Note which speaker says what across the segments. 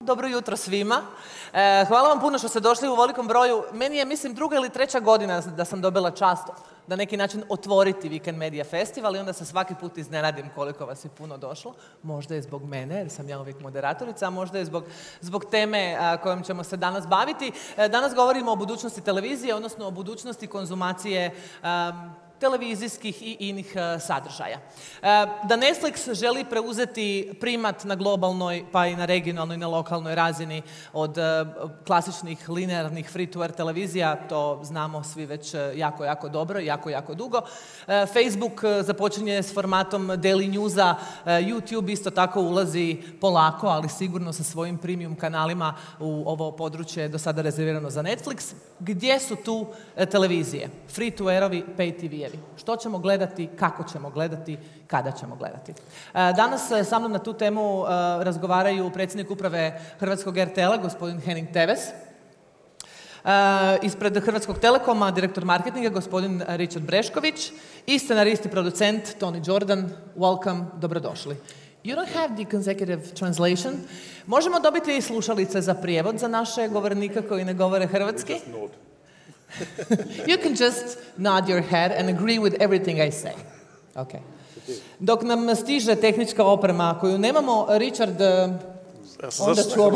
Speaker 1: Dobro jutro svima. Hvala vam puno što ste došli u velikom broju. Meni je, mislim, 2. ili 3. godina da sam dobila čast na neki način otvoriti Weekend Media Festival i onda se svaki put iznenadim koliko vas je puno došlo. Možda je zbog mene, jer sam ja uvijek moderatorica, a možda je zbog teme kojom ćemo se danas baviti. Danas govorimo o budućnosti televizije, odnosno o budućnosti konzumacije televizijskih i inih sadržaja. Da Netflix želi preuzeti primat na globalnoj, pa i na regionalnoj i na lokalnoj razini od klasičnih linearnih free-to-air televizija, to znamo svi već jako dobro, jako dugo. Facebook započinje s formatom daily newsa, YouTube isto tako ulazi polako, ali sigurno sa svojim premium kanalima u ovo područje do sada rezervirano za Netflix. Gdje su tu televizije? Free-to-airovi, pay-tv-evi. Što ćemo gledati, kako ćemo gledati, kada ćemo gledati. Danas sa mnom na tu temu razgovaraju predsjednik uprave Hrvatskog RTL-a, gospodin Henning Tevez. Ispred Hrvatskog Telekoma, direktor marketinga, gospodin Richard Brešković i scenarist i producent Tony Jordan. Welcome, dobrodošli. You don't have the consecutive translation. Možemo dobiti slušalice za prijevod za naše govornika koji ne govore hrvatski? You can just nod your head and agree with everything I say. Okay. Dok nam stiže tehnička oprema koju nemamo, Richard, onda ću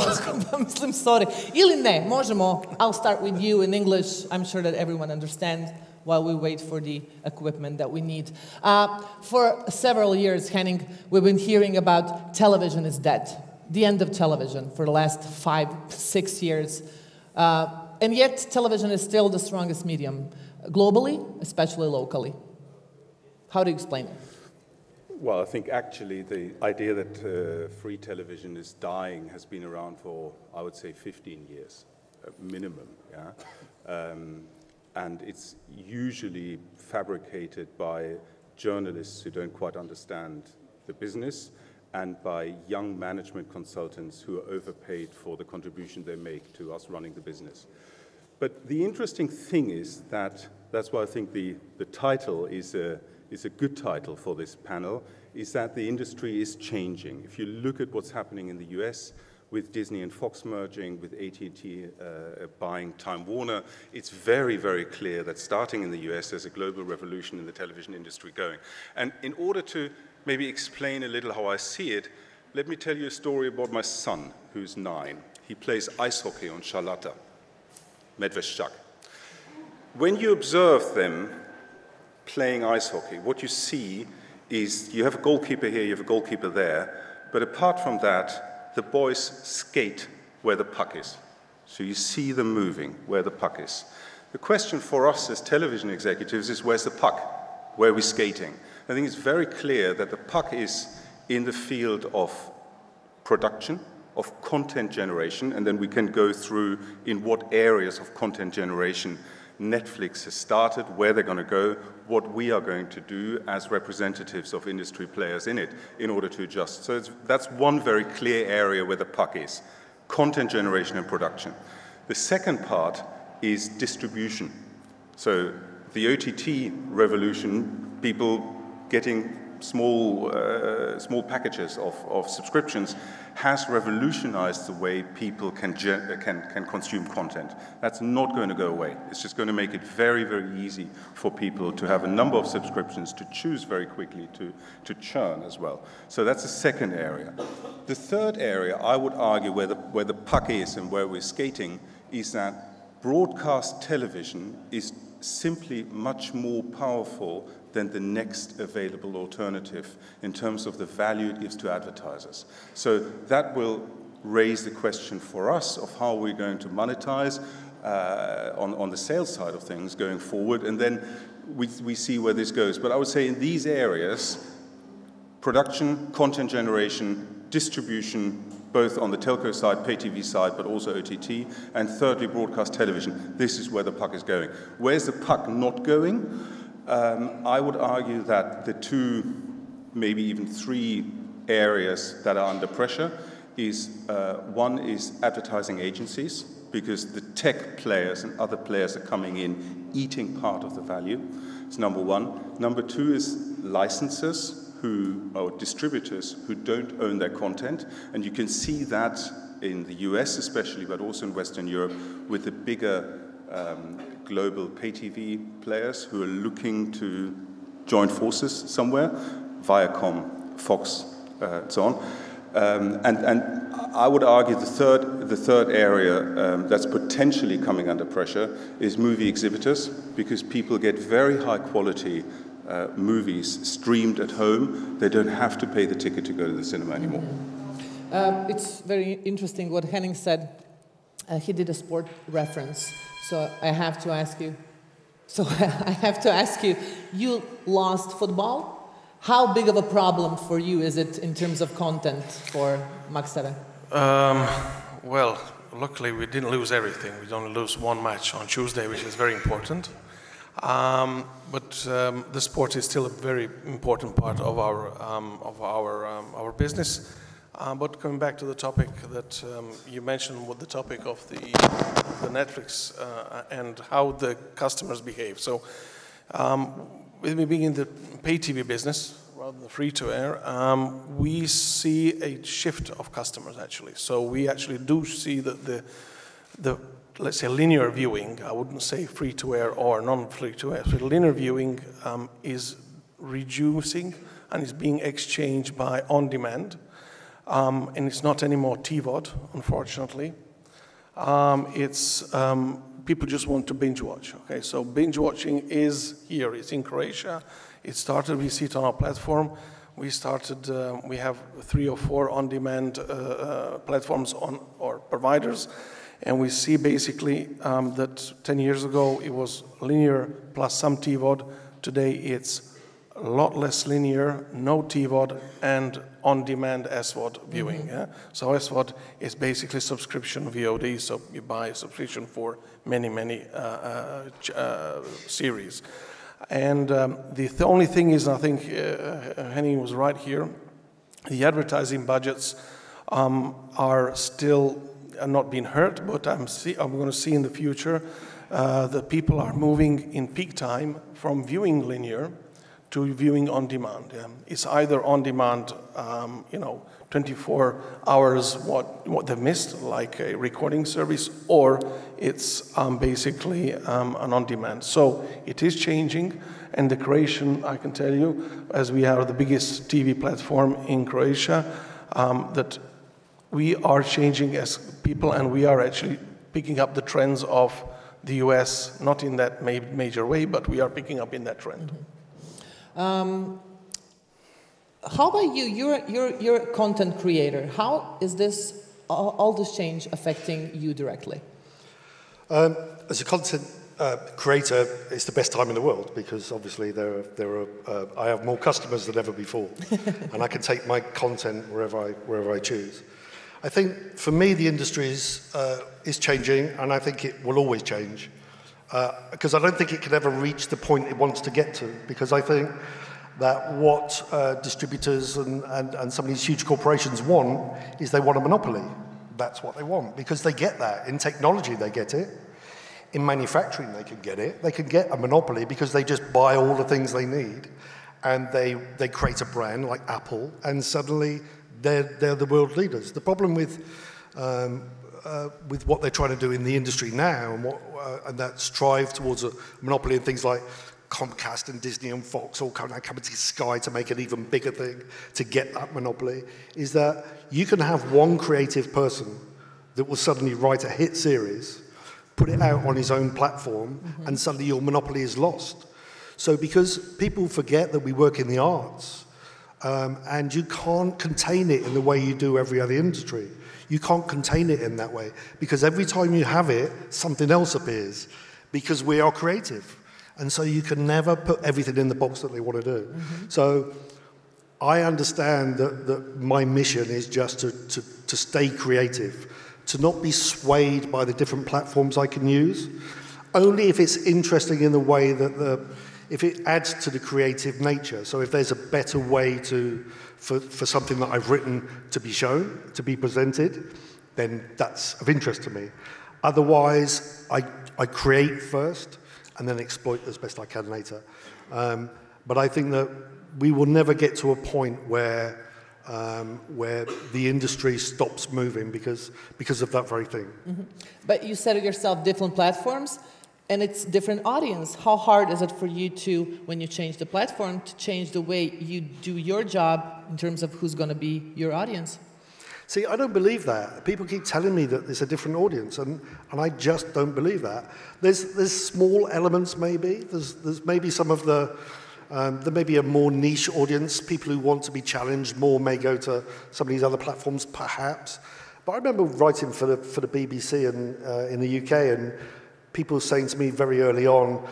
Speaker 1: mislim, sorry. Ili ne, možemo, I'll start with you in English. I'm sure that everyone understands while we wait for the equipment that we need. For several years, Henning, we've been hearing about television is dead. The end of television for the last 5-6 years. And yet, television is still the strongest medium, globally, especially locally. How do you explain it?
Speaker 2: Well, I think actually the idea that free television is dying has been around for, I would say, 15 years, minimum. Yeah? And it's usually fabricated by journalists who don't quite understand the business and by young management consultants who are overpaid for the contribution they make to us running the business. But the interesting thing is that's why I think the title is a good title for this panel, is that the industry is changing. If you look at what's happening in the US with Disney and Fox merging, with AT&T buying Time Warner, it's very clear that starting in the US, there's a global revolution in the television industry going. And in order to maybe explain a little how I see it, let me tell you a story about my son, who's 9. He plays ice hockey on Charlotta, Medveščak. When you observe them playing ice hockey, what you see is you have a goalkeeper here, you have a goalkeeper there, but apart from that, the boys skate where the puck is. So you see them moving where the puck is. The question for us as television executives is, where's the puck? Where are we skating? I think it's very clear that the puck is in the field of production, of content generation, and then we can go through in what areas of content generation Netflix has started, where they're going to go, what we are going to do as representatives of industry players in it in order to adjust. So that's one very clear area where the puck is, content generation and production. The second part is distribution. So the OTT revolution, people getting small packages of subscriptions, has revolutionized the way people can consume content. That's not going to go away. It's just going to make it very easy for people to have a number of subscriptions, to choose very quickly, to churn as well. So that's the second area. The third area, I would argue, where the puck is and where we're skating, is that broadcast television is simply much more powerful than the next available alternative in terms of the value it gives to advertisers. So that will raise the question for us of how we're going to monetize on the sales side of things going forward, and then we see where this goes. But I would say in these areas, production, content generation, distribution, both on the telco side, pay TV side, but also OTT, and thirdly, broadcast television. This is where the puck is going. Where's the puck not going? I would argue that the 2, maybe even 3 areas that are under pressure is, one is advertising agencies, because the tech players and other players are coming in, eating part of the value. It's number one. Number two is licensors or distributors who don't own their content, and you can see that in the US especially, but also in Western Europe, with the bigger global pay TV players who are looking to join forces somewhere, Viacom, Fox, and so on. And I would argue the third area that's potentially coming under pressure is movie exhibitors, because people get very high quality movies streamed at home. They don't have to pay the ticket to go to the cinema anymore.
Speaker 1: It's very interesting what Henning said. He did a sport reference, so I have to ask you. You lost football. How big of a problem for you is it in terms of content for Max TV?
Speaker 3: Well, luckily we didn't lose everything. We only lose one match on Tuesday, which is very important. But the sport is still a very important part of our business. But coming back to the topic that you mentioned, with the topic of the Netflix and how the customers behave. So, with me being in the pay TV business rather than the free-to-air, we see a shift of customers actually. So we actually do see that the let's say linear viewing, I wouldn't say free-to-air or non-free-to-air, so linear viewing is reducing and is being exchanged by on-demand. And it's not anymore TVOD, unfortunately. People just want to binge watch. Okay, so binge watching is here. It's in Croatia. It started. We see it on our platform. We have 3 or 4 on-demand platforms or providers, and we see basically that 10 years ago it was linear plus some TVOD. Today it's a lot less linear, no TVOD, and on-demand SVOD viewing. Mm-hmm. Yeah? So SVOD is basically subscription VOD, so you buy a subscription for many series. And the only thing is, I think Henning was right here, the advertising budgets are still not being hurt, but I'm going to see in the future that people are moving in peak time from viewing linear to viewing on demand. Yeah. It's either on demand, 24 hours what they've missed, like a recording service, or it's basically an on demand. So it is changing, and the Croatian, I can tell you, as we are the biggest TV platform in Croatia, that we are changing as people, and we are actually picking up the trends of the US, not in that major way, but we are picking up in that trend. Mm-hmm.
Speaker 1: How about you? You're a content creator. How is all this change affecting you directly?
Speaker 4: As a content creator, it's the best time in the world, because obviously I have more customers than ever before, and I can take my content wherever I choose. I think for me the industry is changing, and I think it will always change. Because I don't think it can ever reach the point it wants to get to, because I think that what distributors and some of these huge corporations want is they want a monopoly. That's what they want, because they get that. In technology, they get it. In manufacturing, they can get it. They can get a monopoly because they just buy all the things they need, and they create a brand like Apple, and suddenly they're the world leaders. The problem with what they're trying to do in the industry now, and that strive towards a monopoly and things like Comcast and Disney and Fox all coming to Sky to make an even bigger thing to get that monopoly, is that you can have one creative person that will suddenly write a hit series, put it out on his own platform, mm-hmm. and suddenly your monopoly is lost. So because people forget that we work in the arts, and you can't contain it in the way you do every other industry. You can't contain it in that way, because every time you have it, something else appears, because we are creative. And so you can never put everything in the box that they want to do. Mm-hmm. So I understand that my mission is just to stay creative, to not be swayed by the different platforms I can use, only if it's interesting in the way that if it adds to the creative nature. So if there's a better way for something that I've written to be shown, to be presented, then that's of interest to me. Otherwise, I create first and then exploit as best I can later. But I think that we will never get to a point where where the industry stops moving because of that very thing.
Speaker 1: Mm-hmm. But you said it yourself, different platforms, and it's different audience. How hard is it for you to, when you change the platform, to change the way you do your job in terms of who's going to be your audience?
Speaker 4: See, I don't believe that. People keep telling me that there's a different audience, and I just don't believe that. There's small elements maybe. There's maybe some of the, there may be a more niche audience. People who want to be challenged more may go to some of these other platforms, perhaps. But I remember writing for the BBC in the UK, and people saying to me very early on,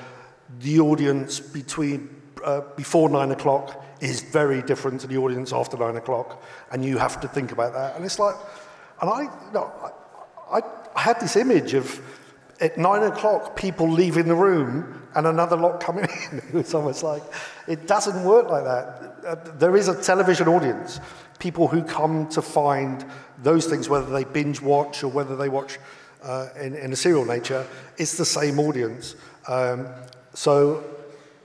Speaker 4: the audience before 9 o'clock is very different to the audience after 9 o'clock, and you have to think about that. And it's like, and I had this image of at 9 o'clock people leaving the room and another lot coming in. It's almost like, it doesn't work like that. There is a television audience, people who come to find those things, whether they binge watch or whether they watch in a serial nature, it's the same audience. So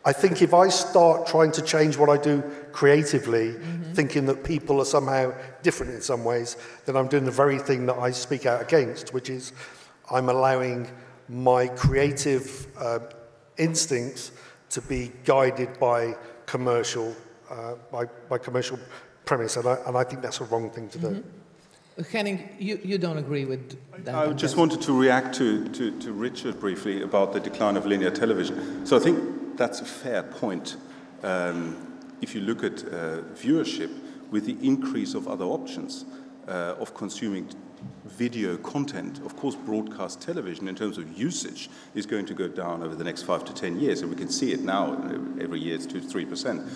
Speaker 4: I think if I start trying to change what I do creatively, thinking that people are somehow different in some ways, then I'm doing the very thing that I speak out against, which is I'm allowing my creative instincts to be guided by commercial premise, and I think that's a wrong thing to do.
Speaker 1: Henning, you don't agree with that?
Speaker 2: I just wanted to react to Richard briefly about the decline of linear television. So I think that's a fair point. If you look at viewership, with the increase of other options of consuming video content, of course broadcast television in terms of usage is going to go down over the next 5 to 10 years, and we can see it now. Every year it's 2 to 3%.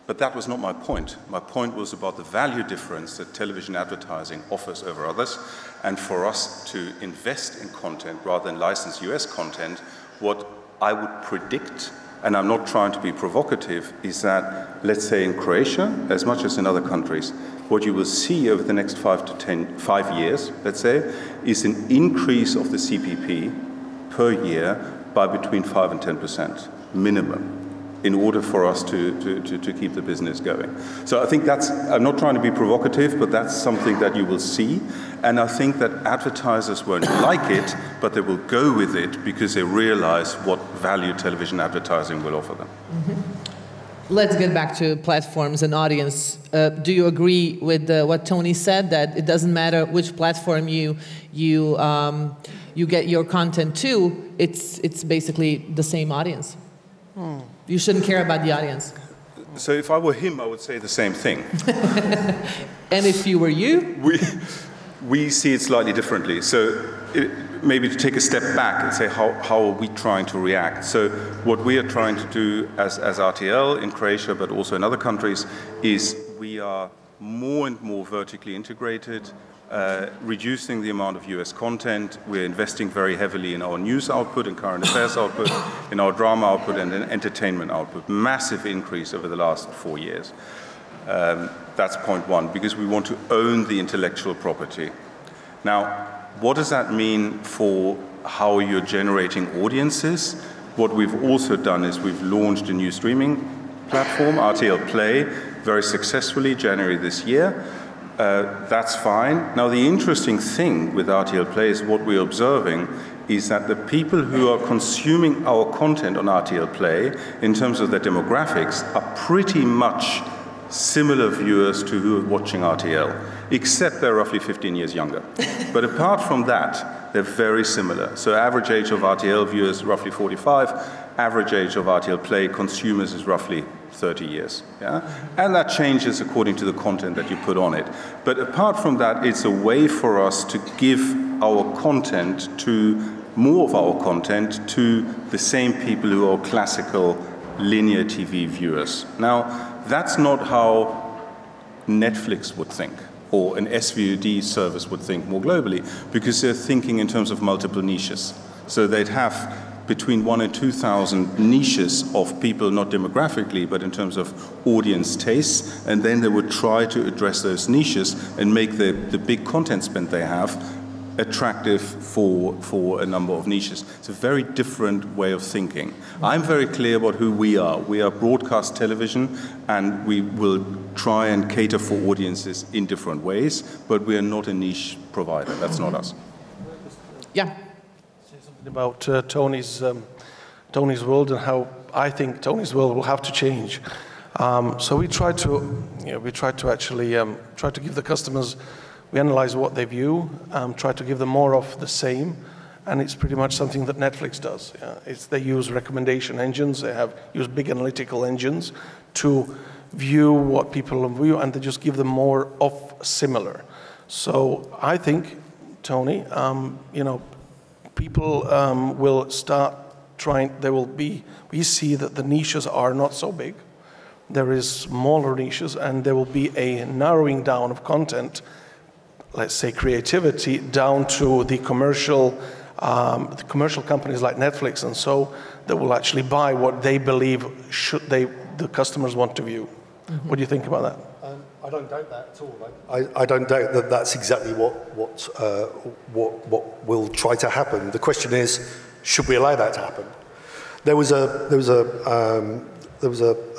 Speaker 2: But that was not my point. My point was about the value difference that television advertising offers over others, and for us to invest in content rather than license US content. What I would predict, and I'm not trying to be provocative, is that, let's say in Croatia, as much as in other countries, what you will see over the next 5 years, let's say, is an increase of the CPP per year by between 5 and 10% minimum, in order for us to keep the business going. So I think that's, I'm not trying to be provocative, but that's something that you will see. And I think that advertisers won't like it, but they will go with it because they realize what value television advertising will offer them.
Speaker 1: Let's get back to platforms and audience. Do you agree with what Tony said, that it doesn't matter which platform you get your content to, it's basically the same audience? You shouldn't care about the audience.
Speaker 2: So if I were him, I would say the same thing.
Speaker 1: And if you were you?
Speaker 2: We see it slightly differently. So maybe to take a step back and say, how are we trying to react? So what we are trying to do as RTL in Croatia, but also in other countries, is we are more and more vertically integrated, reducing the amount of US content. We're investing very heavily in our news output and current affairs output, in our drama output and in entertainment output. Massive increase over the last 4 years. That's point one, because we want to own the intellectual property. Now, what does that mean for how you're generating audiences? What we've also done is we've launched a new streaming platform, RTL Play, very successfully, January this year. That's fine. Now, the interesting thing with RTL Play is what we're observing is that the people who are consuming our content on RTL Play, in terms of their demographics, are pretty much similar viewers to who are watching RTL, except they're roughly 15 years younger. But apart from that, they're very similar. So average age of RTL viewers is roughly 45, average age of RTL Play consumers is roughly 30 years, yeah? And that changes according to the content that you put on it. But apart from that, it's a way for us to give our content to, more of our content, to the same people who are classical linear TV viewers. Now, that's not how Netflix would think, or an SVOD service would think more globally, because they're thinking in terms of multiple niches. So they'd have between 1,000 and 2,000 niches of people, not demographically, but in terms of audience tastes, and then they would try to address those niches and make the big content spend they have attractive for a number of niches. It's a very different way of thinking. I'm very clear about who we are. We are broadcast television, and we will try and cater for audiences in different ways, but we are not a niche provider. That's not us.
Speaker 1: Yeah.
Speaker 3: Say something about Tony's world and how I think Tony's world will have to change. So we try to actually try to give the customers. We analyze what they view, try to give them more of the same, and it's pretty much something that Netflix does. They use recommendation engines, use big analytical engines to view what people view, and they just give them more of similar. So I think, Tony, people will start trying. We see that the niches are not so big. There is smaller niches, and there will be a narrowing down of content, let's say creativity, down to the commercial companies like Netflix and so, that will actually buy what they believe the customers want to view. Mm-hmm. What do you think about that?
Speaker 4: I don't doubt that at all. I don't doubt that that's exactly what will try to happen. The question is, should we allow that to happen? There was a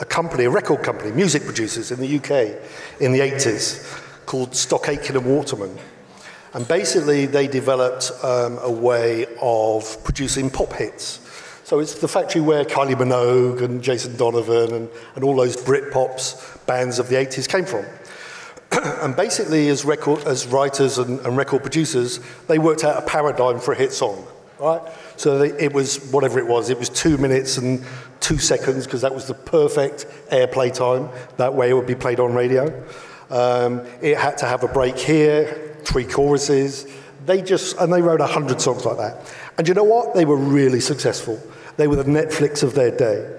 Speaker 4: company, a record company, music producers in the UK in the 80s, called Stock Aitken and Waterman. And basically they developed a way of producing pop hits. So it's the factory where Kylie Minogue and Jason Donovan and all those Britpops bands of the 80s came from. And basically as writers and record producers, they worked out a paradigm for a hit song, right? So it was whatever it was 2 minutes and 2 seconds, because that was the perfect airplay time. That way it would be played on radio. It had to have a break here, 3 choruses. They wrote 100 songs like that. And you know what? They were really successful. They were the Netflix of their day.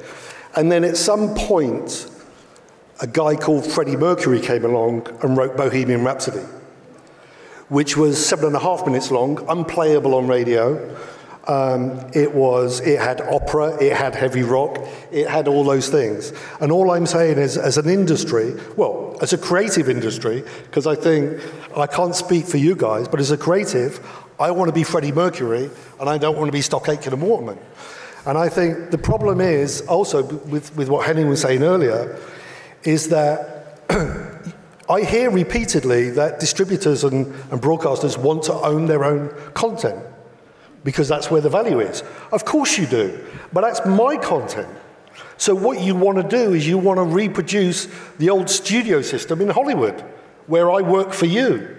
Speaker 4: And then at some point, a guy called Freddie Mercury came along and wrote Bohemian Rhapsody, which was 7.5 minutes long, unplayable on radio. It had opera, it had heavy rock, it had all those things. And all I'm saying is, as an industry, well, as a creative industry, because I think, I can't speak for you guys, but as a creative, I want to be Freddie Mercury, and I don't want to be Stock Aitken and Waterman. And I think the problem is, also, with what Henning was saying earlier, is that I hear repeatedly that distributors and broadcasters want to own their own content, because that's where the value is. Of course you do, but that's my content. So what you want to do is you want to reproduce the old studio system in Hollywood, where I work for you.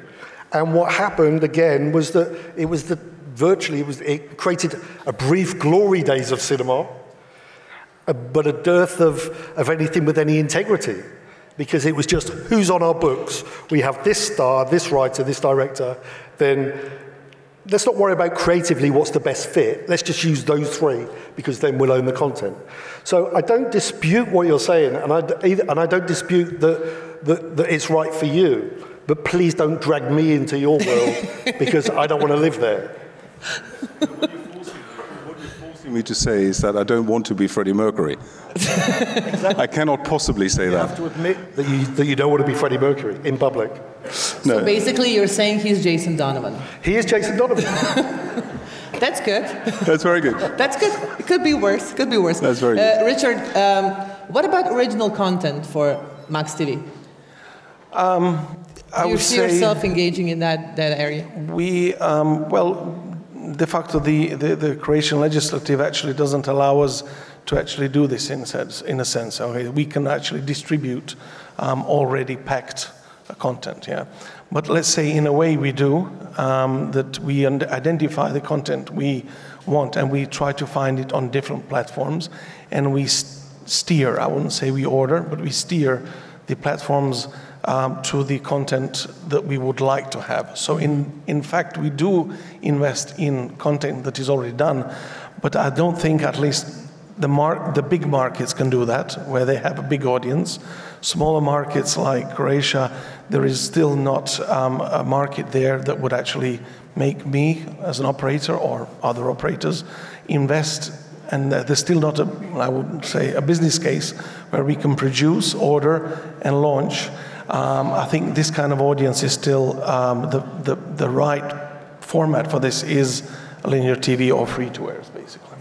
Speaker 4: And what happened, again, was that it created a brief glory days of cinema, but a dearth of anything with any integrity. Because it was just, who's on our books? We have this star, this writer, this director, then let's not worry about creatively what's the best fit. Let's just use those 3, because then we'll own the content. So I don't dispute what you're saying, and I don't dispute that it's right for you, but please don't drag me into your world, because I don't want to live there.
Speaker 2: What you're forcing me to say is that I don't want to be Freddie Mercury. Exactly. I cannot possibly say that.
Speaker 4: You have to admit that you don't want to be Freddie Mercury in public.
Speaker 1: No. So basically you're saying he's Jason Donovan.
Speaker 4: He is Jason Donovan.
Speaker 1: That's good.
Speaker 2: That's very good.
Speaker 1: That's good. It could be worse.
Speaker 2: That's very good.
Speaker 1: Richard, what about original content for Max TV? Do you see yourself engaging in that area?
Speaker 3: We, de facto, the Croatian legislative actually doesn't allow us to actually do this in a sense. Okay? We can actually distribute already packed content, yeah. But let's say in a way we do, that we identify the content we want, and we try to find it on different platforms, and we steer, I wouldn't say we order, but we steer the platforms to the content that we would like to have. So in fact, we do invest in content that is already done, but I don't think at least the big markets can do that, where they have a big audience. Smaller markets like Croatia, there is still not a market there that would actually make me, as an operator or other operators, invest. And there's still not, I would say, a business case where we can produce, order, and launch. I think this kind of audience is still the right format for this is linear TV or free-to-airs, basically.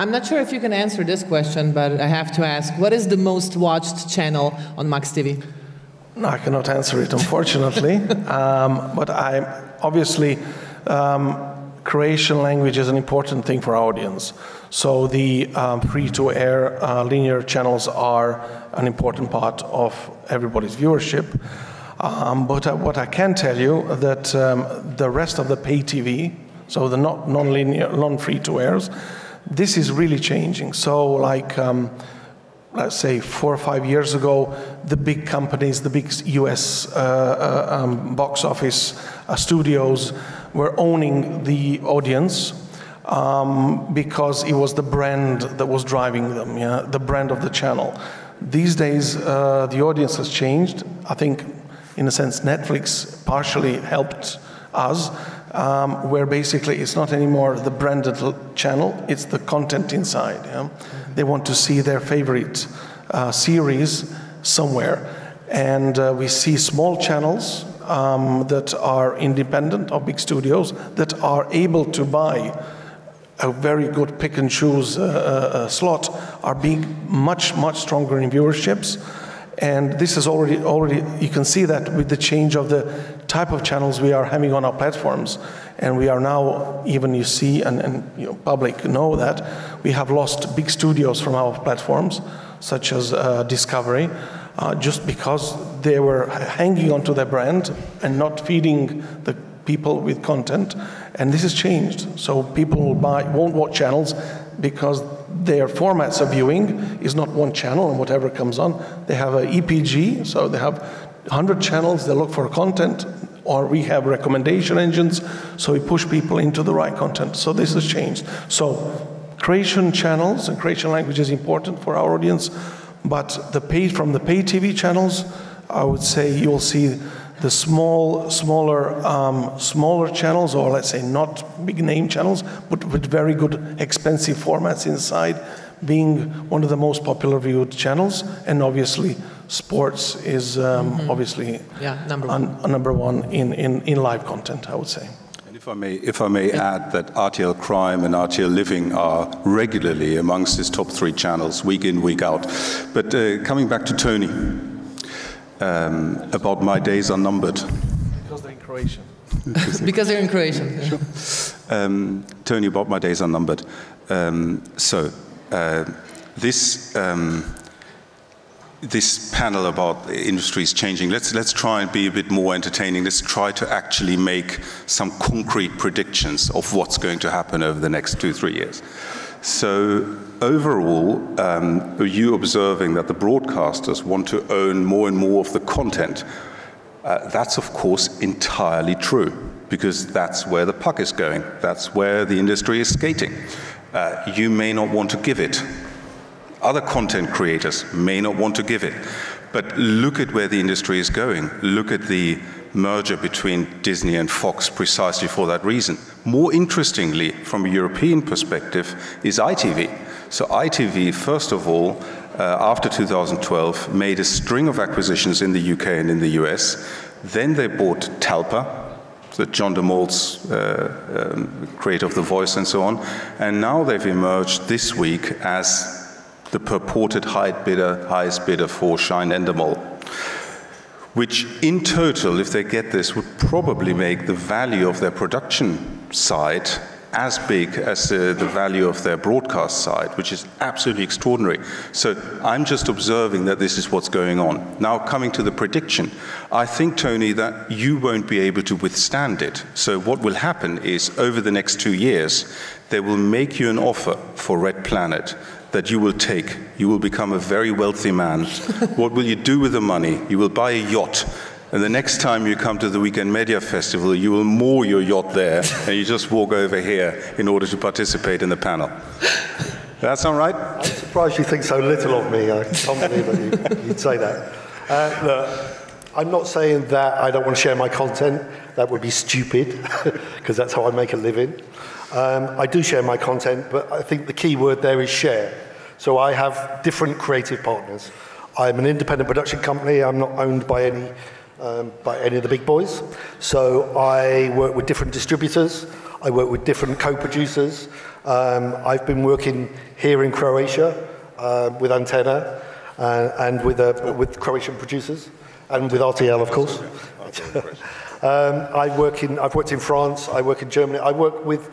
Speaker 1: I'm not sure if you can answer this question, but I have to ask, what is the most watched channel on Max TV?
Speaker 3: No, I cannot answer it, unfortunately. But obviously, Croatian language is an important thing for our audience. So the free-to-air linear channels are an important part of everybody's viewership. But what I can tell you that the rest of the pay TV, so the non-linear, non-free-to-airs, this is really changing. So like, let's say 4 or 5 years ago, the big companies, the big US box office studios were owning the audience because it was the brand that was driving them, yeah? The brand of the channel. These days, the audience has changed. I think, in a sense, Netflix partially helped us, where basically it's not anymore the branded channel, it's the content inside. Yeah? They want to see their favorite series somewhere. And we see small channels that are independent of big studios that are able to buy a very good pick and choose slot, are being much stronger in viewerships. And this is already, you can see that with the change of the type of channels we are having on our platforms. And we are now, even you see, and you know, public know that, we have lost big studios from our platforms, such as Discovery, just because they were hanging onto their brand and not feeding the people with content. And this has changed. So people won't watch channels because their formats of viewing is not one channel and whatever comes on. They have an EPG, so they have 100 channels, they look for content, or we have recommendation engines, so we push people into the right content. So this has changed. So Croatian channels and Croatian language is important for our audience, but from the pay TV channels, I would say you'll see the smaller channels, or let's say not big name channels, but with very good expensive formats inside, being one of the most popular viewed channels. And obviously sports is obviously number one in live content, I would say.
Speaker 2: And if I may add that RTL Crime and RTL Living are regularly amongst his top 3 channels, week in, week out. But coming back to Tony, about My Days Are Numbered.
Speaker 3: Because they're in Croatian.
Speaker 1: Because they're in Croatian.
Speaker 2: Sure. Tony, about My Days Are Numbered. This panel about the industry is changing. Let's try and be a bit more entertaining. Let's try to actually make some concrete predictions of what's going to happen over the next 2-3 years. So overall, are you observing that the broadcasters want to own more and more of the content? That's of course entirely true, because that's where the puck is going. That's where the industry is skating. You may not want to give it. Other content creators may not want to give it. But look at where the industry is going. Look at the merger between Disney and Fox precisely for that reason. More interestingly, from a European perspective, is ITV. So ITV, first of all, after 2012, made a string of acquisitions in the UK and in the US. Then they bought Talpa, the John de Mol's creator of The Voice and so on. And now they've emerged this week as the purported highest bidder for Shine Endemol, which in total, if they get this, would probably make the value of their production side as big as the value of their broadcast side, which is absolutely extraordinary. So I'm just observing that this is what's going on. Now, coming to the prediction, I think, Tony, that you won't be able to withstand it. So what will happen is, over the next 2 years, they will make you an offer for Red Planet that you will take. You will become a very wealthy man. What will you do with the money? You will buy a yacht. And the next time you come to the Weekend Media Festival, you will moor your yacht there, and you just walk over here in order to participate in the panel. That sound right?
Speaker 4: I'm surprised you think so little of me. I can't believe that you'd say that. Look, I'm not saying that I don't want to share my content. That would be stupid, because that's how I make a living. I do share my content, but I think the key word there is share. So I have different creative partners. I'm an independent production company. I'm not owned by any by any of the big boys. So I work with different distributors. I work with different co-producers. I've been working here in Croatia with Antenna and with Croatian producers and with RTL, of course. I've worked in France. I work in Germany. I work with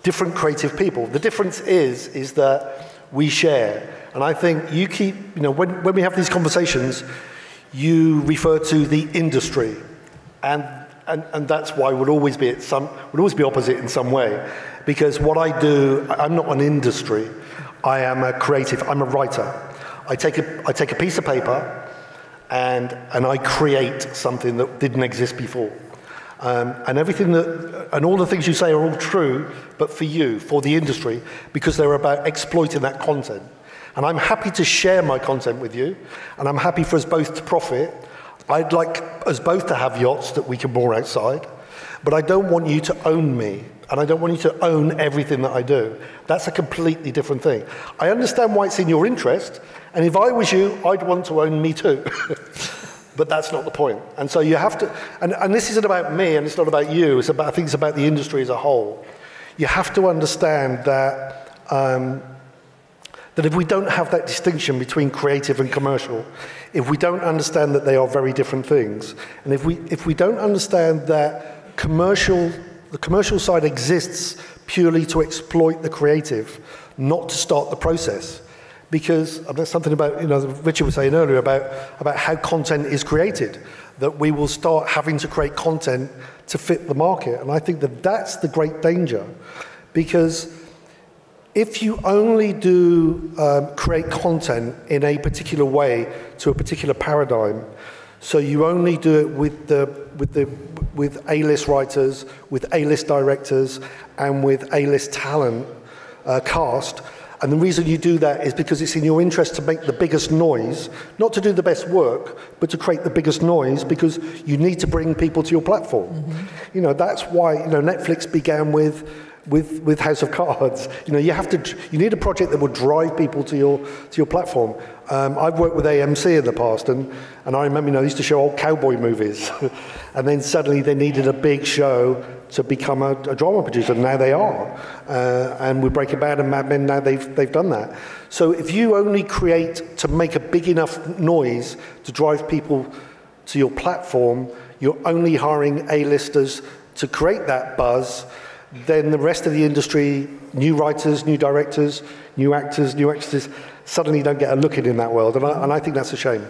Speaker 4: different creative people. The difference is that we share. And I think you keep, when we have these conversations, you refer to the industry, and that's why we'll always be opposite in some way, because what I do, I'm not an industry. I am a creative. I'm a writer. I take a piece of paper, and I create something that didn't exist before. And all the things you say are all true, but for you, for the industry, because they're about exploiting that content. And I'm happy to share my content with you, and I'm happy for us both to profit. I'd like us both to have yachts that we can moor outside, but I don't want you to own me, and I don't want you to own everything that I do. That's a completely different thing. I understand why it's in your interest, and if I was you, I'd want to own me too. But that's not the point. And so you have to, and this isn't about me, and it's not about you, I think it's about the industry as a whole. You have to understand that that if we don't have that distinction between creative and commercial, if we don't understand that they are very different things, and if we don't understand that the commercial side exists purely to exploit the creative, not to start the process. Because there's something about, Richard was saying earlier about how content is created, that we will start having to create content to fit the market. And I think that that's the great danger, because if you only do create content in a particular way to a particular paradigm, so you only do it with A-list writers, with A-list directors, and with A-list talent cast, and the reason you do that is because it's in your interest to make the biggest noise, not to do the best work, but to create the biggest noise, because you need to bring people to your platform. Mm-hmm. That's why Netflix began with House of Cards. You need a project that will drive people to your platform. I've worked with AMC in the past, and I remember they used to show old cowboy movies, and then suddenly they needed a big show to become a drama producer. And now they are, and with Breaking Bad and Mad Men, now they've done that. So if you only create to make a big enough noise to drive people to your platform, you're only hiring A-listers to create that buzz. Then the rest of the industry, new writers, new directors, new actors, new actresses, suddenly don't get a look in that world, and I think that's a shame.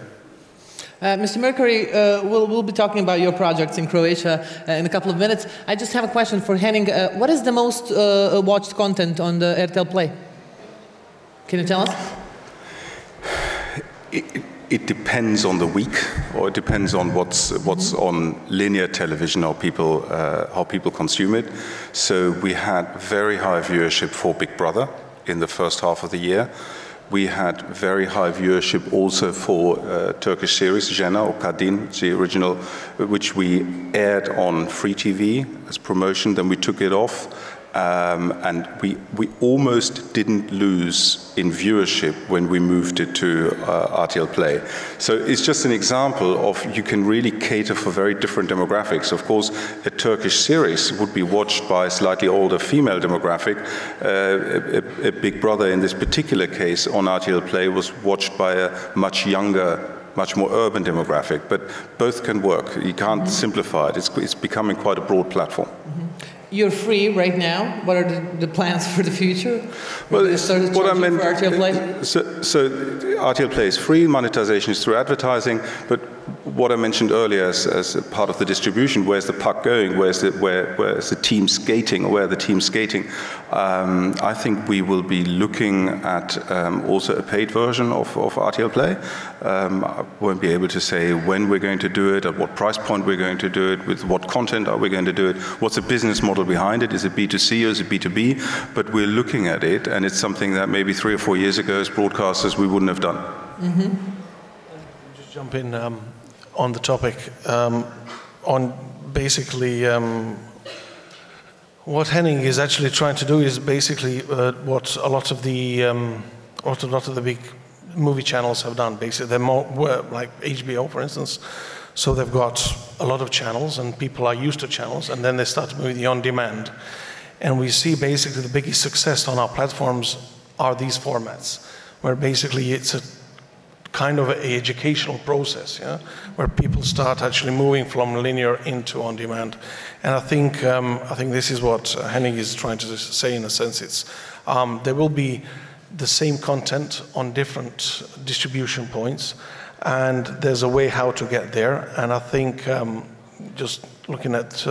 Speaker 1: Mr. Mercury, we'll be talking about your projects in Croatia in a couple of minutes. I just have a question for Henning. What is the most watched content on the RTL Play? Can you tell us?
Speaker 2: It depends on the week, or it depends on what's on linear television, how people consume it. So we had very high viewership for Big Brother in the first half of the year. We had very high viewership also for Turkish series, Jena or Kadin, the original, which we aired on free TV as promotion. Then we took it off. And we almost didn't lose in viewership when we moved it to RTL Play. So it's just an example of you can really cater for very different demographics. Of course, a Turkish series would be watched by a slightly older female demographic. A Big Brother in this particular case on RTL Play was watched by a much younger, much more urban demographic. But both can work. You can't simplify it. It's becoming quite a broad platform.
Speaker 1: You're free right now. What are the plans for the future?
Speaker 2: Well, what I meant,
Speaker 1: for RTL Play?
Speaker 2: So RTL Play is free, monetization is through advertising, but what I mentioned earlier as a part of the distribution, where's the puck going, where's the team skating, or where are the team skating? I think we will be looking at also a paid version of RTL Play. I won't be able to say when we're going to do it, at what price point we're going to do it, with what content are we going to do it, what's the business model behind it, is it B2C or is it B2B? But we're looking at it, and it's something that maybe 3 or 4 years ago as broadcasters we wouldn't have done.
Speaker 1: Mm-hmm.
Speaker 3: Just jump in on the topic, on basically what Henning is actually trying to do is basically what a lot of the big movie channels have done. Basically, they're more like HBO, for instance. So they've got a lot of channels, and people are used to channels, and then they start moving the on-demand. And we see basically the biggest success on our platforms are these formats, where basically it's a kind of an educational process, yeah, where people start actually moving from linear into on-demand. And I think this is what Henning is trying to say in a sense. It's there will be the same content on different distribution points, and there's a way how to get there. And I think just looking at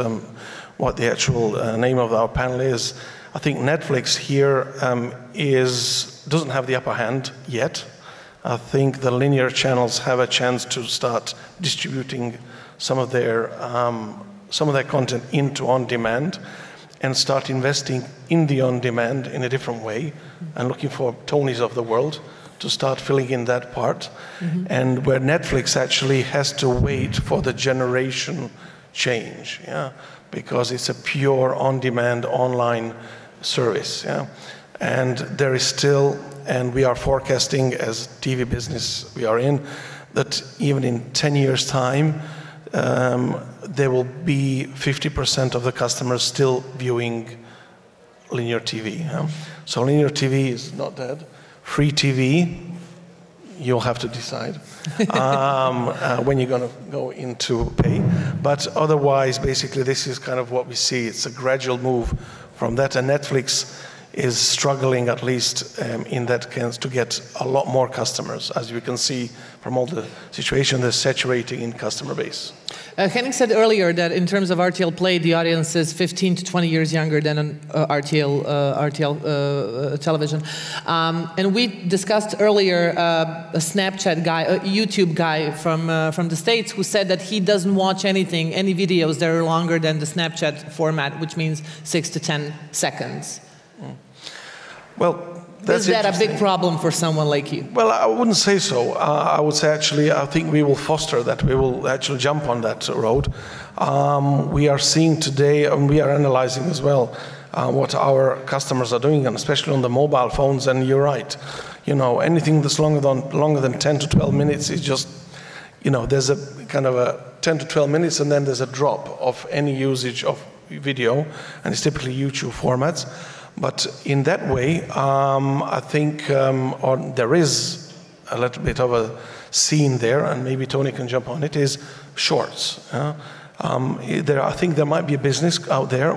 Speaker 3: what the actual name of our panel is, I think Netflix here doesn't have the upper hand yet. I think the linear channels have a chance to start distributing some of their content into on-demand and start investing in the on-demand in a different way, and looking for Tonys of the world to start filling in that part. And where Netflix actually has to wait for the generation change, yeah, because it's a pure on-demand online service, yeah. And there is still, and we are forecasting as TV business we are in, that even in 10 years' time, there will be 50% of the customers still viewing linear TV. Yeah? So linear TV is not dead. Free TV, you'll have to decide when you're going to go into pay. But otherwise, basically, this is kind of what we see. It's a gradual move from that, and Netflix is struggling, at least in that case, to get a lot more customers. As you can see from all the situation, they're saturating in customer base.
Speaker 1: Henning said earlier that in terms of RTL Play, the audience is 15 to 20 years younger than on RTL television. And we discussed earlier a Snapchat guy, a YouTube guy from the States, who said that he doesn't watch any videos that are longer than the Snapchat format, which means 6 to 10 seconds.
Speaker 3: Well,
Speaker 1: is that a big problem for someone like you?
Speaker 3: Well, I wouldn't say so. I would say actually, I think we will foster that. We will actually jump on that road. We are seeing today, and we are analyzing as well, what our customers are doing, and especially on the mobile phones. And you're right. You know, anything that's longer than 10 to 12 minutes is just, you know, there's a kind of a 10 to 12 minutes, and then there's a drop of any usage of video, and it's typically YouTube formats. But in that way, I think there is a little bit of a scene there, and maybe Tony can jump on it, is shorts. I think there might be a business out there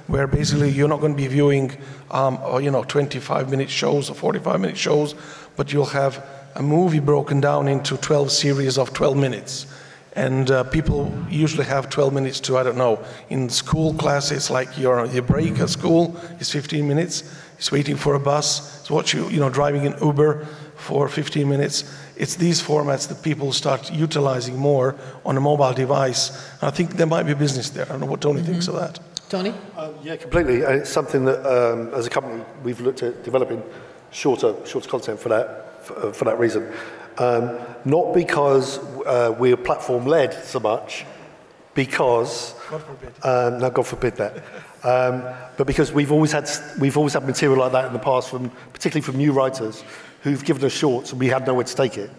Speaker 3: where basically you're not going to be viewing 25-minute shows or 45-minute shows, but you'll have a movie broken down into 12 series of 12 minutes. And people usually have 12 minutes to, I don't know, in school class, it's like your break at school is 15 minutes. It's waiting for a bus. It's what driving in Uber for 15 minutes. It's these formats that people start utilizing more on a mobile device. And I think there might be a business there. I don't know what Tony thinks of that.
Speaker 1: Tony?
Speaker 4: Yeah, completely. It's something that, as a company, we've looked at developing shorter content for that reason. Not because we're platform-led so much, because
Speaker 3: God forbid.
Speaker 4: No, God forbid that. But because we've always had material like that in the past, particularly from new writers who've given us shorts and we had nowhere to take it.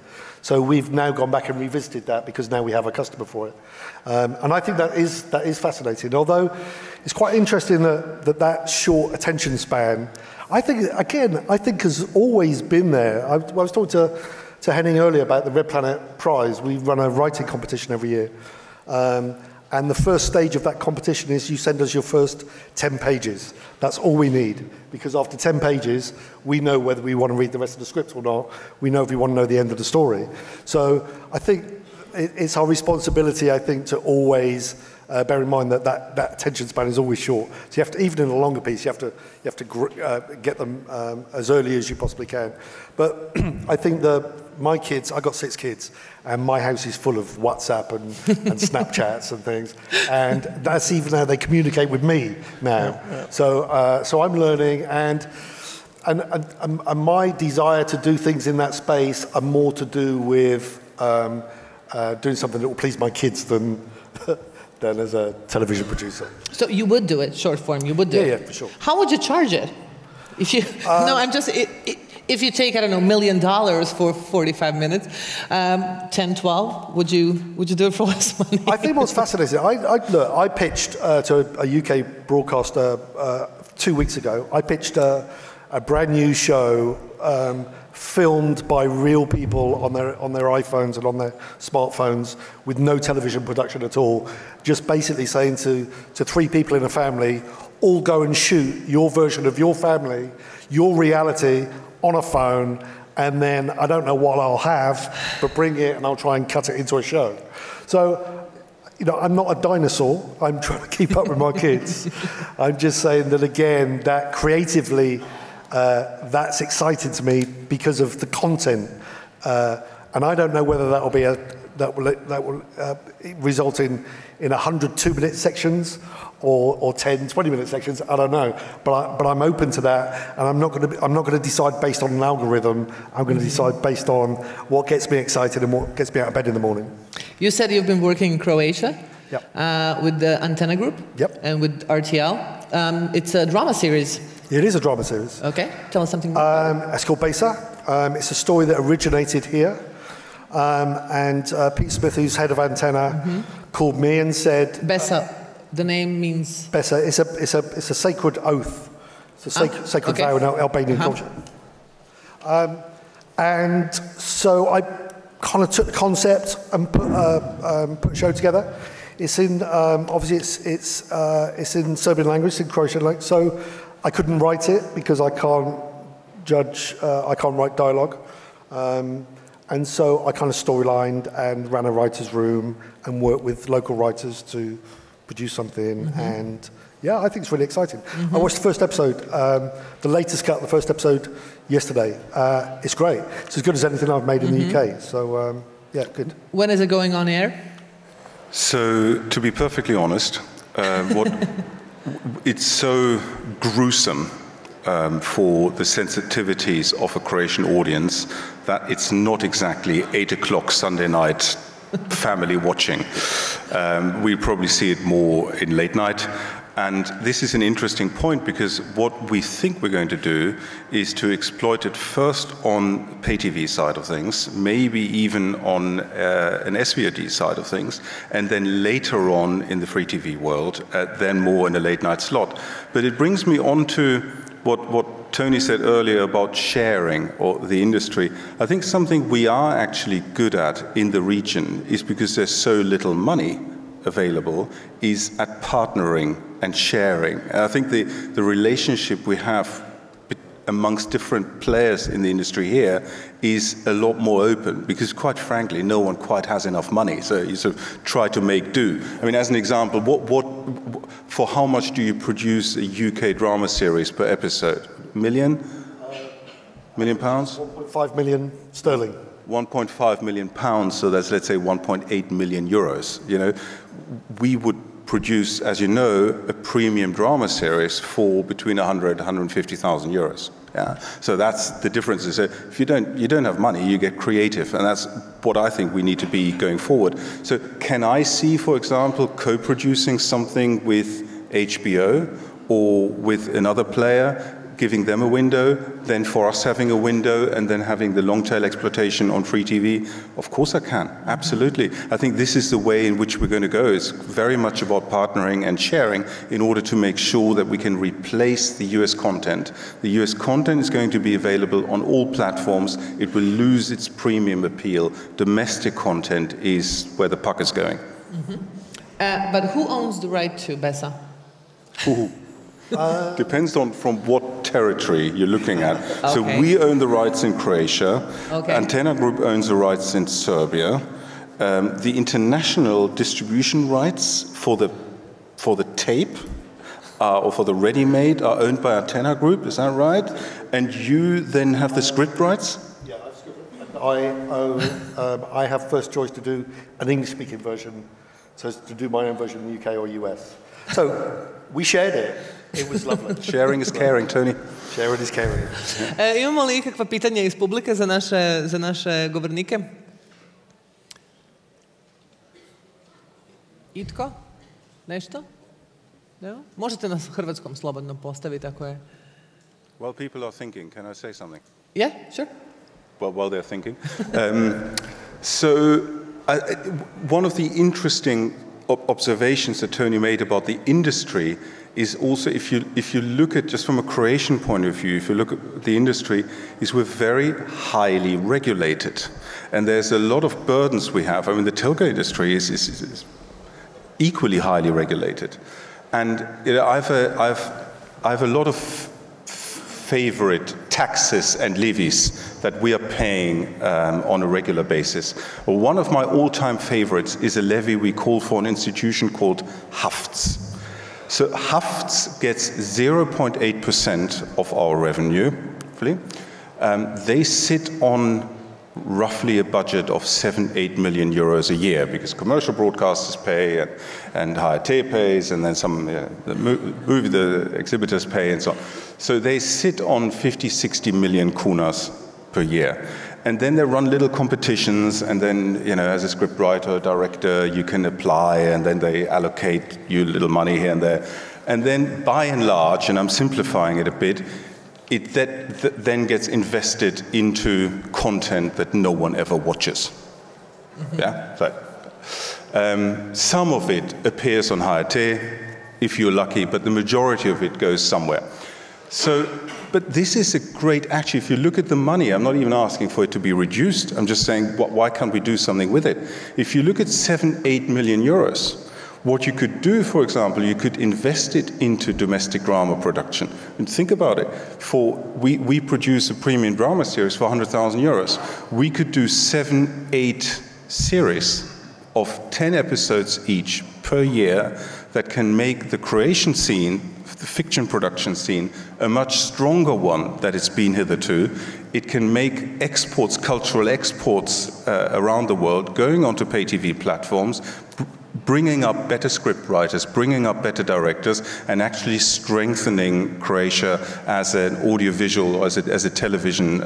Speaker 4: So we've now gone back and revisited that because now we have a customer for it. And I think that is fascinating. Although it's quite interesting that short attention span, I think has always been there. I was talking to Henning earlier about the Red Planet Prize. We run a writing competition every year. And the first stage of that competition is you send us your first 10 pages. That's all we need, because after 10 pages, we know whether we want to read the rest of the script or not. We know if we want to know the end of the story. So I think it's our responsibility, I think, to always bear in mind that attention span is always short. So you have to, even in a longer piece, you have to get them as early as you possibly can. But I think my kids, I've got 6 kids, and my house is full of WhatsApp and Snapchats and things, and that's even how they communicate with me now. Yeah. So I'm learning, and my desire to do things in that space are more to do with doing something that will please my kids than as a television producer.
Speaker 1: So you would do it, short form, you would do it?
Speaker 4: Yeah, for sure.
Speaker 1: How would you charge it? If you, no, I'm just, If you take, I don't know, $1 million for 45 minutes, 10, 12, would you do it for less money?
Speaker 4: I think what's fascinating, I pitched to a UK broadcaster 2 weeks ago. I pitched a brand new show filmed by real people on their iPhones and on their smartphones with no television production at all, just basically saying to 3 people in a family, all go and shoot your version of your family, your reality on a phone, and then I don't know what I'll have, but bring it and I'll try and cut it into a show. So, I'm not a dinosaur. I'm trying to keep up with my kids. I'm just saying that, again, that creatively, that's exciting to me because of the content. And I don't know whether that will result in 100 2-minute sections or 10 20-minute sections. I don't know, but I'm open to that, and I'm not going to decide based on an algorithm. I'm going to decide based on what gets me excited and what gets me out of bed in the morning.
Speaker 1: You said you've been working in Croatia.
Speaker 4: Yep.
Speaker 1: With the Antenna Group.
Speaker 4: Yep.
Speaker 1: And with RTL. It's a drama series.
Speaker 4: It is a drama series.
Speaker 1: Okay, tell us something more.
Speaker 4: It's called Besa. It's a story that originated here. And Pete Smith, who's head of Antenna, called me and said...
Speaker 1: Besa, the name means...
Speaker 4: Besa, it's a sacred oath. It's a sacred vow in Albanian culture. And so I kind of took the concept and put a show together. It's in, obviously it's in Serbian language, it's in Croatian language, so I couldn't write it because I can't write dialogue. And so I kind of storylined and ran a writer's room and worked with local writers to produce something. And yeah, I think it's really exciting. I watched the first episode, the latest cut, the first episode yesterday. It's great. It's as good as anything I've made in the UK. So yeah, good.
Speaker 1: When is it going on air?
Speaker 2: So, to be perfectly honest, it's so gruesome for the sensitivities of a Croatian audience that it's not exactly 8 o'clock Sunday night family watching. We probably see it more in late night. And this is an interesting point because what we think we're going to do is to exploit it first on pay TV side of things, maybe even on an SVOD side of things, and then later on in the free TV world, then more in a late night slot. But it brings me on to what Tony said earlier about sharing or the industry. I think something we are actually good at in the region is because there's so little money available is at partnering and sharing. And I think the relationship we have amongst different players in the industry here is a lot more open because quite frankly no one quite has enough money, so you sort of try to make do. I mean, as an example, for how much do you produce a UK drama series per episode? £1 million pounds?
Speaker 4: 1.5 million sterling.
Speaker 2: 1.5 million pounds, so that's, let's say, 1.8 million euros. You know, we would produce, as you know, a premium drama series for between 100 and 150,000 euros. Yeah, so that's the difference. So if you don't have money, you get creative, and that's what I think we need to be going forward. So can I see, for example, co-producing something with HBO or with another player, giving them a window, then for us having a window, and then having the long-tail exploitation on free TV? Of course I can, absolutely. I think this is the way in which we're going to go. It's very much about partnering and sharing in order to make sure that we can replace the US content. The US content is going to be available on all platforms. It will lose its premium appeal. Domestic content is where the puck is going.
Speaker 1: But who owns the right to Besa?
Speaker 2: Depends on from what territory you're looking at.
Speaker 1: Okay.
Speaker 2: So we own the rights in Croatia.
Speaker 1: Okay.
Speaker 2: Antenna Group owns the rights in Serbia. The international distribution rights for the tape or for the ready-made are owned by Antenna Group. Is that right? And you then have the script rights?
Speaker 4: Yeah, that's good. I have first choice to do an English-speaking version, so to do my own version in the UK or US. So we shared it. It was lovely.
Speaker 2: Sharing is caring, Tony.
Speaker 4: Sharing is caring.
Speaker 1: Imamo li ikakva pitanja iz publike za naše govornike? Itko? Nešto? Evo? Možete na hrvatskom slobodno postaviti ako je.
Speaker 2: Well, people are thinking. Can I say something?
Speaker 1: Yeah, sure.
Speaker 2: Well, while they're thinking. One of the interesting observations that Tony made about the industry is also, if you look at, just from a Croatian point of view, if you look at the industry, is we're very highly regulated. And there's a lot of burdens we have. I mean, the telco industry is equally highly regulated. And you know, I have a lot of favorite taxes and levies that we are paying on a regular basis. Well, one of my all-time favorites is a levy we call for an institution called Hafts. So Hafts gets 0.8% of our revenue, roughly. They sit on roughly a budget of 7-8 million euros a year, because commercial broadcasters pay and HRT pays, and then some the exhibitors pay and so on. So they sit on 50-60 million kunas per year. And then they run little competitions, and then, you know, as a script writer, director, you can apply, and then they allocate you little money here and there. And then, by and large, and I'm simplifying it a bit, it then gets invested into content that no one ever watches. Mm-hmm. Yeah? So, some of it appears on HRT, if you're lucky, but the majority of it goes somewhere. So, but this is a great, actually, if you look at the money, I'm not even asking for it to be reduced, I'm just saying, why can't we do something with it? If you look at 7-8 million euros, what you could do, for example, you could invest it into domestic drama production. And think about it. We produce a premium drama series for 100,000 euros. We could do 7-8 series of 10 episodes each per year that can make the Croatian scene, the fiction production scene, a much stronger one than it's been hitherto. It can make exports, cultural exports around the world, going onto pay TV platforms, bringing up better script writers, bringing up better directors, and actually strengthening Croatia as an audiovisual, as a television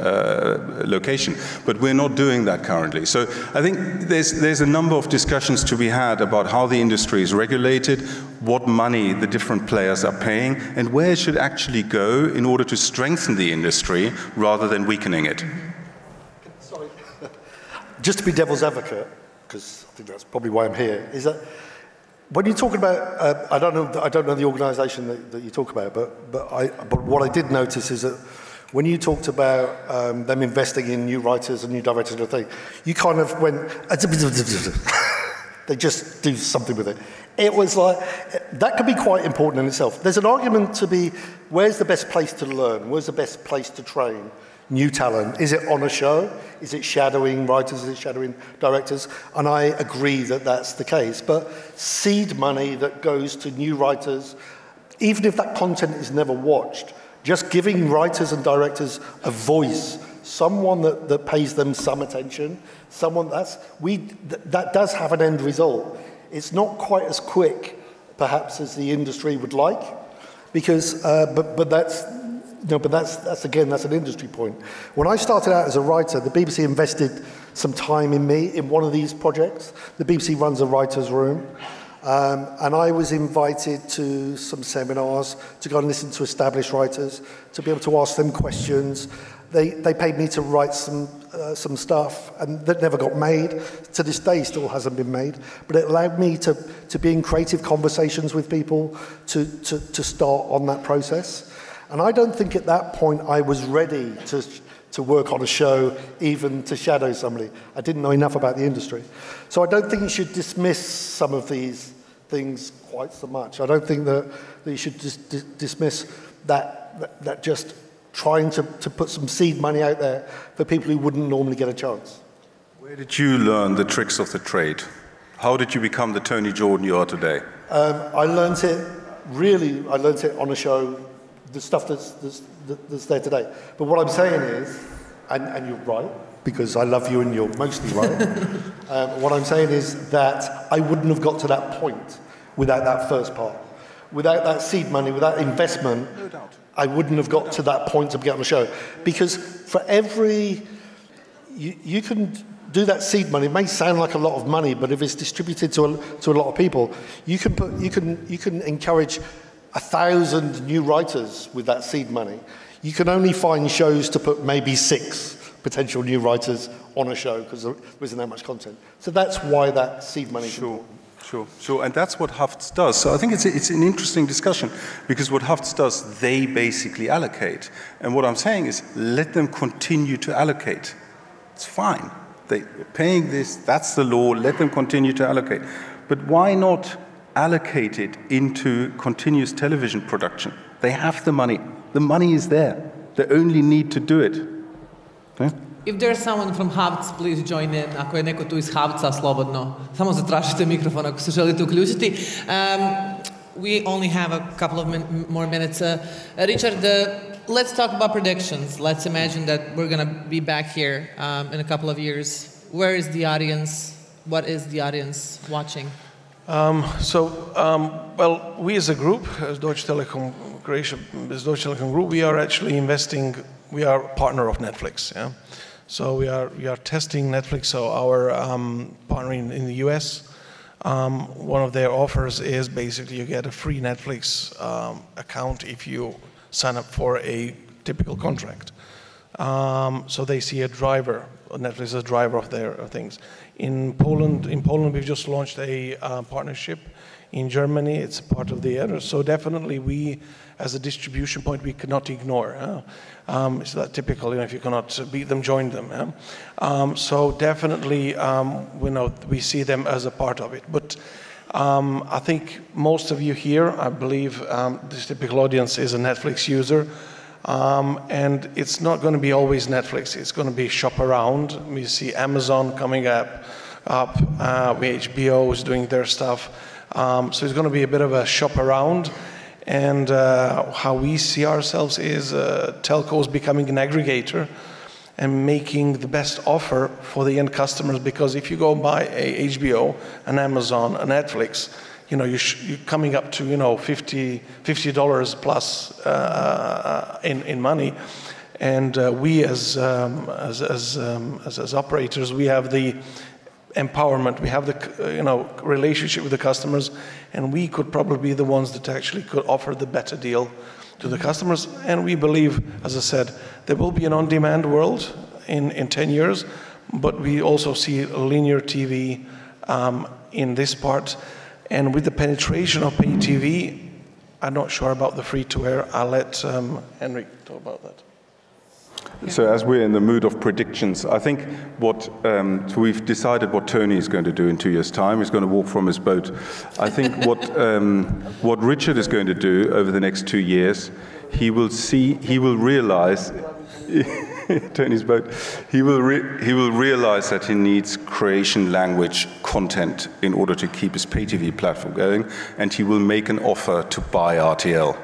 Speaker 2: location. But we're not doing that currently. So I think there's a number of discussions to be had about how the industry is regulated, what money the different players are paying, and where it should actually go in order to strengthen the industry rather than weakening it.
Speaker 4: Sorry. Just to be devil's advocate, because I think that's probably why I'm here, is that when you're talking about, I don't know the organisation that you talk about, but what I did notice is that when you talked about them investing in new writers and new directors and everything, you kind of went, they just do something with it. It was like, that could be quite important in itself. There's an argument to be, where's the best place to learn? Where's the best place to train new talent? Is it on a show? Is it shadowing writers? Is it shadowing directors? And I agree that that's the case. But seed money that goes to new writers, even if that content is never watched, just giving writers and directors a voice, someone that pays them some attention, someone that does have an end result. It's not quite as quick, perhaps, as the industry would like, because but that's an industry point. When I started out as a writer, the BBC invested some time in me in one of these projects. The BBC runs a writer's room, and I was invited to some seminars to go and listen to established writers, to be able to ask them questions. They paid me to write some stuff, and that never got made. To this day, still hasn't been made. But it allowed me to be in creative conversations with people, to start on that process. And I don't think at that point I was ready to work on a show, even to shadow somebody. I didn't know enough about the industry. So I don't think you should dismiss some of these things quite so much. I don't think that you should dismiss that just trying to put some seed money out there for people who wouldn't normally get a chance.
Speaker 2: Where did you learn the tricks of the trade? How did you become the Tony Jordan you are today?
Speaker 4: I learned it on a show, the stuff that's there today. But what I'm saying is, and you're right, because I love you and you're mostly right, what I'm saying is that I wouldn't have got to that point without that first part. Without that seed money, without investment, no doubt, I wouldn't have got to that point to get on the show. Because for every, you can do that seed money. It may sound like a lot of money, but if it's distributed to a lot of people, you can encourage 1,000 new writers with that seed money, you can only find shows to put maybe 6 potential new writers on a show because there isn't that much content. So that's why that seed money is important.
Speaker 2: Sure. And that's what Hafts does. So I think it's an interesting discussion because what Hafts does, they basically allocate. And what I'm saying is let them continue to allocate. It's fine. They're paying this, that's the law, let them continue to allocate. But why not allocate it into continuous television production? They have the money. The money is there. They only need to do it. Okay?
Speaker 1: If there's someone from Hafts, please join in. Ako je neko tu iz Haftsa, slobodno. Samo zatražite mikrofon ako se želite uključiti. We only have a couple of more minutes. Richard, let's talk about predictions. Let's imagine that we're going to be back here in a couple of years. Where is the audience? What is the audience watching?
Speaker 3: Well, we as a group, as Deutsche Telekom Croatia, as Deutsche Telekom Group, we are actually investing. We are a partner of Netflix. Yeah? So we are testing Netflix. So our partner in the US, one of their offers is basically you get a free Netflix account if you sign up for a typical contract. So they see a driver, Netflix as a driver of their things. In Poland, we've just launched a partnership. In Germany, it's part of the other. So definitely we, as a distribution point, we cannot ignore. It's that typical, if you cannot beat them, join them. So definitely, we see them as a part of it. But I think most of you here, I believe, this typical audience is a Netflix user. And it's not going to be always Netflix. It's going to be shop around. We see Amazon coming up. HBO is doing their stuff. So it's going to be a bit of a shop around. And how we see ourselves is telcos becoming an aggregator and making the best offer for the end customers. Because if you go buy a HBO, an Amazon, a Netflix, you're coming up to $50 plus in money, and we as operators, we have the empowerment, we have the relationship with the customers, and we could probably be the ones that actually could offer the better deal to the customers. And we believe, as I said, there will be an on-demand world in 10 years, but we also see linear TV in this part. And with the penetration of pay TV, I'm not sure about the free-to-air. I'll let Henrik talk about that.
Speaker 2: So as we're in the mood of predictions, I think so we've decided what Tony is going to do in 2 years' time. He's going to walk from his boat. I think what Richard is going to do over the next 2 years, he will realize Tony's boat. He will realize that he needs creation language content in order to keep his pay TV platform going, and he will make an offer to buy RTL.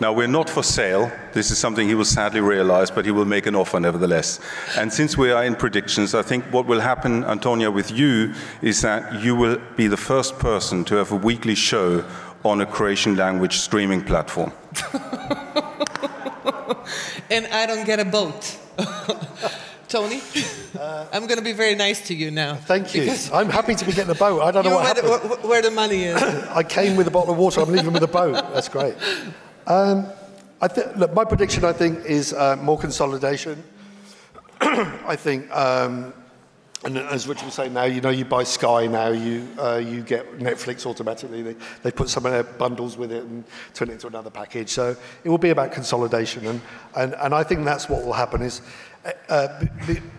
Speaker 2: Now, we're not for sale. This is something he will sadly realize, but he will make an offer nevertheless. And since we are in predictions, I think what will happen, Antonia, with you, is that you will be the first person to have a weekly show on a Croatian language streaming platform.
Speaker 1: And I don't get a boat. Tony, I'm going to be very nice to you now.
Speaker 4: Thank you. I'm happy to be getting a boat. I don't know what happened.
Speaker 1: Where the money is.
Speaker 4: I came with a bottle of water. I'm leaving with a boat. That's great. Look, my prediction, I think, is more consolidation. I think, and as Richard was saying now, you buy Sky now, you get Netflix automatically. They put some of their bundles with it and turn it into another package. So it will be about consolidation. And I think that's what will happen is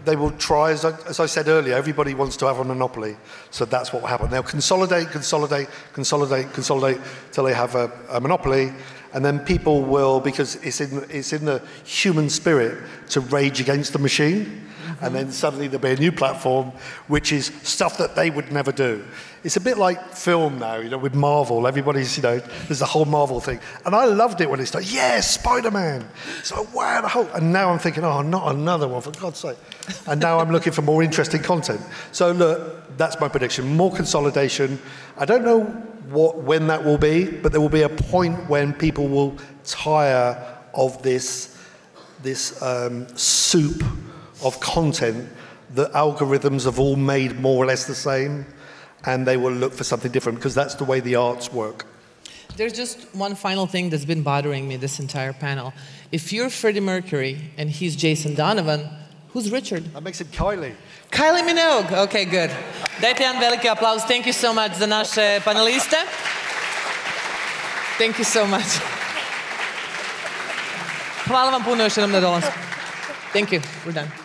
Speaker 4: they will try, as I said earlier, everybody wants to have a monopoly. So that's what will happen. They'll consolidate till they have a monopoly. And then people will, because it's in the human spirit to rage against the machine. And then suddenly there'll be a new platform, which is stuff that they would never do. It's a bit like film now, with Marvel. Everybody's, there's the whole Marvel thing. And I loved it when it started. Yes, Spider-Man. So, wow, the whole... And now I'm thinking, oh, not another one, for God's sake. And now I'm looking for more interesting content. So, look, that's my prediction. More consolidation. I don't know when that will be, but there will be a point when people will tire of this soup of content that algorithms have all made more or less the same, and they will look for something different because that's the way the arts work.
Speaker 1: There's just one final thing that's been bothering me this entire panel. If you're Freddie Mercury and he's Jason Donovan, who's Richard?
Speaker 4: That makes it Kylie.
Speaker 1: Kylie Minogue. Okay, good. Dajte jedan veliki aplauz. Thank you so much za naše paneliste. Thank you so much. Hvala vam puno još jednom na dolasku. Thank you. We're done.